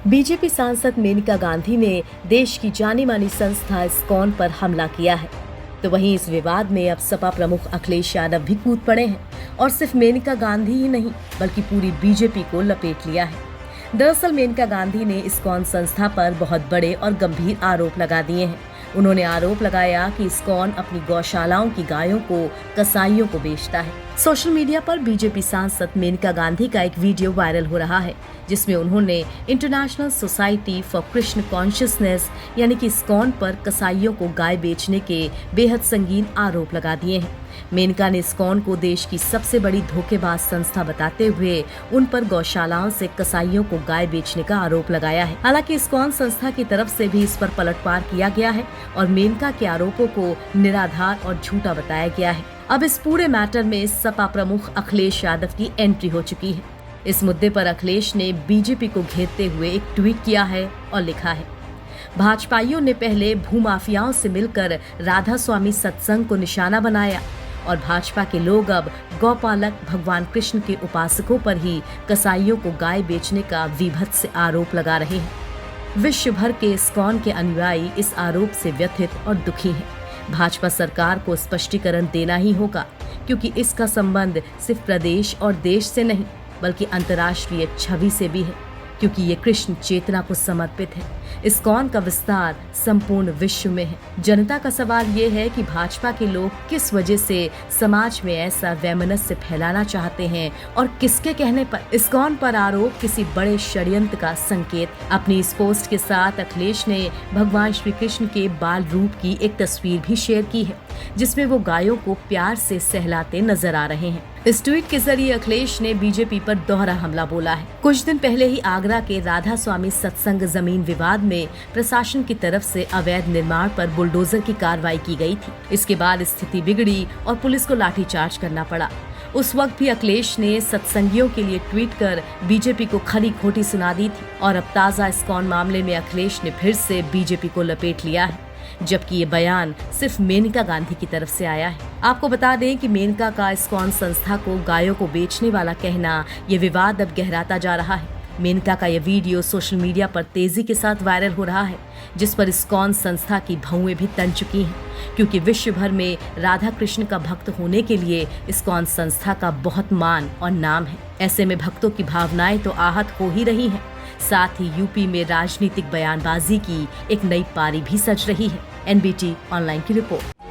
BJP सांसद मेनका गांधी ने देश की जानी मानी संस्था इस्कॉन पर हमला किया है, तो वहीं इस विवाद में अब सपा प्रमुख अखिलेश यादव भी कूद पड़े हैं और सिर्फ मेनका गांधी ही नहीं बल्कि पूरी बीजेपी को लपेट लिया है। दरअसल मेनका गांधी ने इस्कॉन संस्था पर बहुत बड़े और गंभीर आरोप लगा दिए हैं। उन्होंने आरोप लगाया कि इस्कॉन अपनी गौशालाओं की गायों को कसाईयों को बेचता है। सोशल मीडिया पर बीजेपी सांसद मेनका गांधी का एक वीडियो वायरल हो रहा है, जिसमें उन्होंने international society for Krishna consciousness यानी कि इस्कॉन पर कसाईयों को गाय बेचने के बेहद संगीन आरोप लगा दिए हैं। मेनका ने इस्कॉन को देश की सबसे बड़ी धोखेबाज संस्था बताते हुए उन पर गौशालाओं से कसाईयों को गाय बेचने का आरोप लगाया है। हालांकि इस्कॉन संस्था की तरफ से भी इस पर पलटवार किया गया है और मेनका के आरोपों को निराधार और झूठा बताया गया है। अब इस पूरे मैटर में सपा प्रमुख अखिलेश यादव की एंट्री हो चुकी है। इस मुद्दे पर अखिलेश ने बीजेपी को घेरते हुए एक ट्वीट किया है और लिखा है, भाजपाइयों ने पहले भूमाफियाओं से मिलकर राधा स्वामी सत्संग को निशाना बनाया और भाजपा के लोग अब गौपालक भगवान कृष्ण के उपासकों पर ही कसाईयों को गाय बेचने का विभत्स आरोप लगा रहे हैं। विश्व भर के इस्कॉन के अनुयायी इस आरोप से व्यथित और दुखी हैं। भाजपा सरकार को स्पष्टीकरण देना ही होगा, क्योंकि इसका संबंध सिर्फ प्रदेश और देश से नहीं बल्कि अंतर्राष्ट्रीय छवि से भी है, क्योंकि ये कृष्ण चेतना को समर्पित है। इस्कॉन का विस्तार संपूर्ण विश्व में है। जनता का सवाल ये है कि भाजपा के लोग किस वजह से समाज में ऐसा वैमनस्य फैलाना चाहते हैं और किसके कहने पर। इस्कॉन पर आरोप किसी बड़े षड्यंत्र का संकेत। अपनी इस पोस्ट के साथ अखिलेश ने भगवान श्री कृष्ण के बाल रूप की एक तस्वीर भी शेयर की है, जिसमें वो गायों को प्यार से सहलाते नजर आ रहे हैं। इस ट्वीट के जरिए अखिलेश ने बीजेपी पर दोहरा हमला बोला है। कुछ दिन पहले ही आगरा के राधा स्वामी सत्संग जमीन विवाद में प्रशासन की तरफ से अवैध निर्माण पर बुलडोजर की कार्रवाई की गई थी। इसके बाद स्थिति बिगड़ी और पुलिस को लाठीचार्ज करना पड़ा। उस वक्त भी अखिलेश ने सत्संगियों के लिए ट्वीट कर बीजेपी को खरी खोटी सुना दी थी और अब ताजा इस्कॉन मामले में अखिलेश ने फिर से बीजेपी को लपेट लिया है, जबकि ये बयान सिर्फ मेनका गांधी की तरफ से आया है। आपको बता दें कि मेनका का इस्कॉन संस्था को गायों को बेचने वाला कहना, ये विवाद अब गहराता जा रहा है। मेनका का यह वीडियो सोशल मीडिया पर तेजी के साथ वायरल हो रहा है, जिस पर इस्कॉन संस्था की भौएं भी तन चुकी हैं, क्योंकि विश्व भर में राधा कृष्ण का भक्त होने के लिए इस्कॉन संस्था का बहुत मान और नाम है। ऐसे में भक्तों की भावनाएं तो आहत हो ही रही हैं, साथ ही यूपी में राजनीतिक बयानबाजी की एक नई पारी भी सज रही है। एनबीटी ऑनलाइन की रिपोर्ट।